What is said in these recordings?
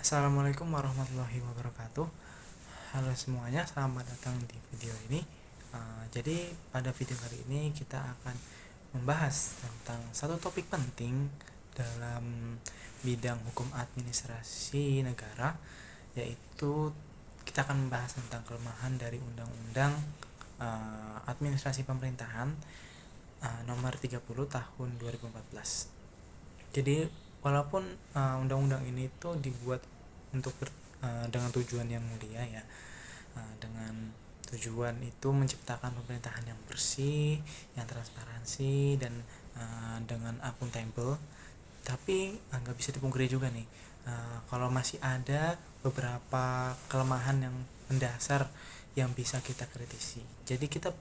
Assalamualaikum warahmatullahi wabarakatuh. Halo semuanya, selamat datang di video ini. Jadi pada video kali ini kita akan membahas tentang satu topik penting dalam bidang hukum administrasi negara, yaitu kita akan membahas tentang kelemahan dari Undang-Undang Administrasi Pemerintahan nomor 30 tahun 2014. Jadi walaupun undang-undang ini tuh dibuat dengan tujuan yang mulia ya, dengan tujuan itu menciptakan pemerintahan yang bersih, yang transparansi dan dengan akuntabel, tapi nggak bisa dipungkiri juga nih kalau masih ada beberapa kelemahan yang mendasar yang bisa kita kritisi. Jadi kita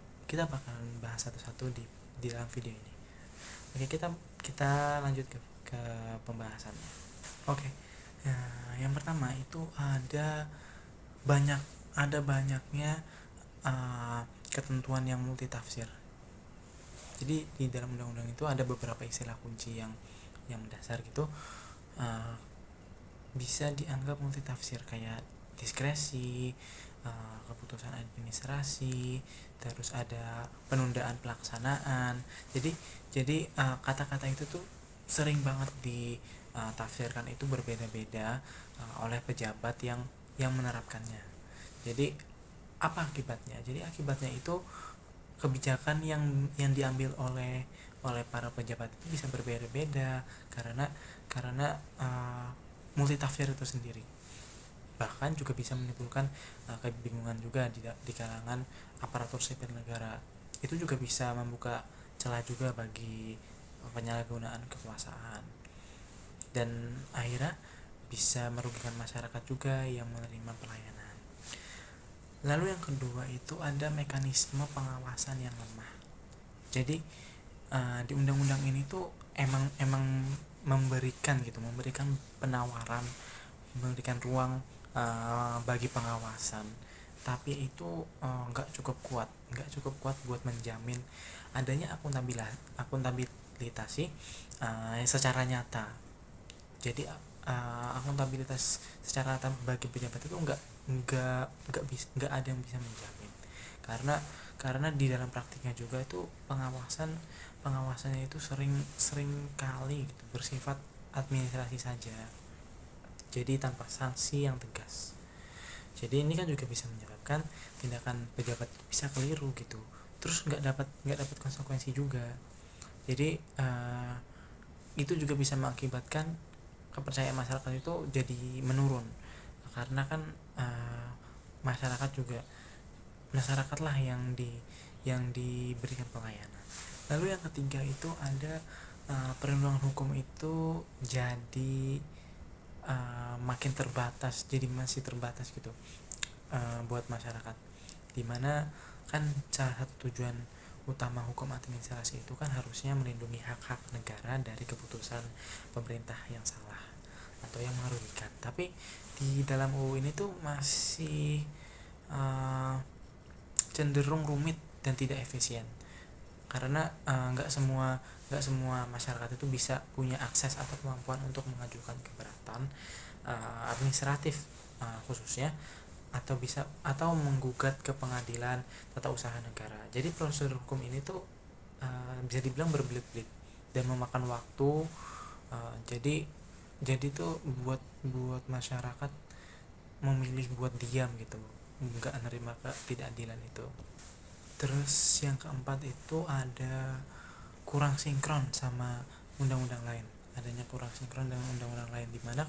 bakalan bahas satu-satu di dalam video ini. Oke, kita lanjut ke pembahasannya. Oke. Nah, yang pertama itu banyaknya ketentuan yang multitafsir. Jadi di dalam undang-undang itu ada beberapa istilah kunci yang mendasar gitu, bisa dianggap multitafsir, kayak diskresi, keputusan administrasi, terus ada penundaan pelaksanaan. Jadi kata-kata itu tuh sering banget ditafsirkan itu berbeda-beda oleh pejabat yang menerapkannya. Jadi apa akibatnya? Jadi akibatnya itu kebijakan yang diambil oleh para pejabat itu bisa berbeda-beda karena multitafsir itu sendiri. Bahkan juga bisa menimbulkan kebingungan juga di kalangan aparatur sipil negara. Itu juga bisa membuka celah juga bagi penyalahgunaan kekuasaan, dan akhirnya bisa merugikan masyarakat juga yang menerima pelayanan. Lalu yang kedua itu ada mekanisme pengawasan yang lemah. Jadi di undang-undang ini tuh emang memberikan penawaran, memberikan ruang bagi pengawasan, tapi itu nggak cukup kuat buat menjamin adanya akuntabilitas secara nyata. Jadi akuntabilitas secara nyata bagi pejabat itu nggak ada yang bisa menjamin, karena di dalam praktiknya juga itu pengawasannya itu sering kali gitu, bersifat administrasi saja, jadi tanpa sanksi yang tegas. Jadi ini kan juga bisa menyebabkan tindakan pejabat bisa keliru gitu, terus nggak dapat konsekuensi juga. Jadi itu juga bisa mengakibatkan kepercayaan masyarakat itu jadi menurun, karena kan masyarakat lah yang diberikan pelayanan. Lalu yang ketiga itu ada perlindungan hukum itu jadi makin terbatas, jadi masih terbatas gitu buat masyarakat, dimana kan salah satu tujuan utama hukum administrasi itu kan harusnya melindungi hak-hak negara dari keputusan pemerintah yang salah atau yang merugikan. Tapi di dalam UU ini tuh masih cenderung rumit dan tidak efisien, karena nggak semua masyarakat itu bisa punya akses atau kemampuan untuk mengajukan keberatan administratif khususnya, atau menggugat ke pengadilan tata usaha negara. Jadi prosedur hukum ini tuh bisa dibilang berbelit-belit dan memakan waktu. Jadi tuh buat masyarakat memilih buat diam gitu, nggak menerima ketidakadilan itu. Terus yang keempat itu ada kurang sinkron sama undang-undang lain. Adanya kurang sinkron dengan undang-undang lain, di mana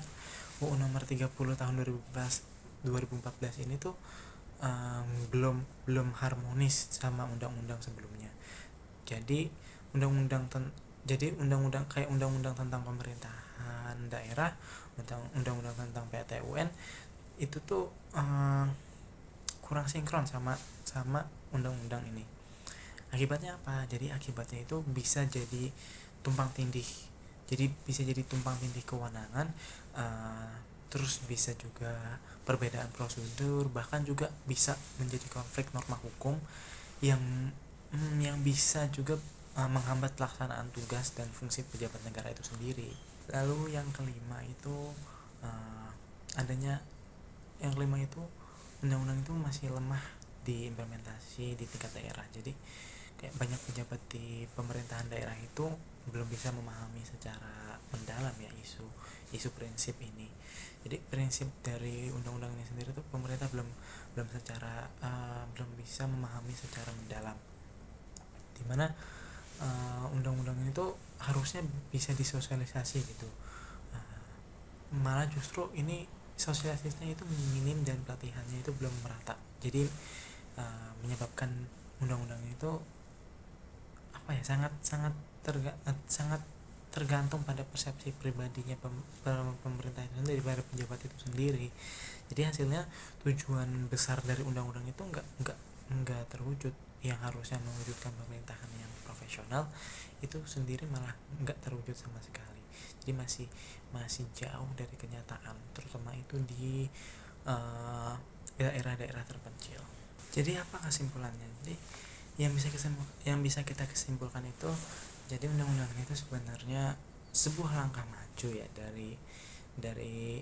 UU nomor 30 tahun 2014 ini tuh belum harmonis sama undang-undang sebelumnya. Jadi undang-undang kayak undang-undang tentang pemerintahan daerah, undang-undang tentang PTUN itu tuh kurang sinkron sama undang-undang ini. Akibatnya apa? Jadi akibatnya itu bisa jadi tumpang tindih. Jadi bisa jadi tumpang tindih kewenangan, terus bisa juga perbedaan prosedur, bahkan juga bisa menjadi konflik norma hukum yang bisa juga menghambat pelaksanaan tugas dan fungsi pejabat negara itu sendiri. Lalu yang kelima itu adanya yang kelima itu, undang-undang itu masih lemah diimplementasi di tingkat daerah. Jadi kayak banyak pejabat di pemerintahan daerah itu belum bisa memahami secara mendalam ya isu prinsip ini. Jadi prinsip dari undang-undang ini sendiri tuh pemerintah belum belum secara belum bisa memahami secara mendalam, dimana undang-undang itu harusnya bisa disosialisasi gitu. Malah justru ini sosialisasinya itu minim dan pelatihannya itu belum merata. Jadi menyebabkan undang-undang itu apa ya, sangat tergantung pada persepsi pribadinya pemerintah itu sendiri, dari pejabat itu sendiri. Jadi hasilnya tujuan besar dari undang-undang itu nggak terwujud. Yang harusnya mewujudkan pemerintahan yang profesional itu sendiri malah nggak terwujud sama sekali. Jadi masih jauh dari kenyataan, terutama itu di daerah-daerah terpencil. Jadi apa kesimpulannya? Jadi yang bisa kita kesimpulkan itu, jadi undang-undang itu sebenarnya sebuah langkah maju ya dari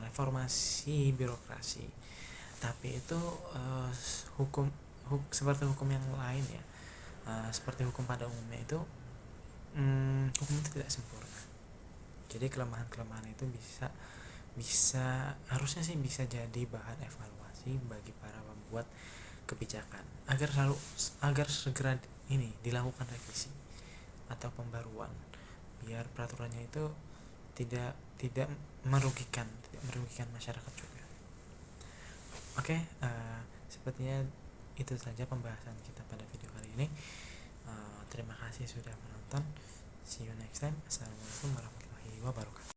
reformasi birokrasi. Tapi itu seperti hukum yang lain ya, seperti hukum pada umumnya itu, hukum itu tidak sempurna. Jadi kelemahan-kelemahan itu bisa harusnya sih bisa jadi bahan evaluasi bagi para pembuat kebijakan agar segera ini dilakukan revisi atau pembaruan, biar peraturannya itu tidak merugikan masyarakat juga. Oke, sepertinya itu saja pembahasan kita pada video kali ini. Terima kasih sudah menonton. See you next time. Assalamualaikum warahmatullahi wabarakatuh.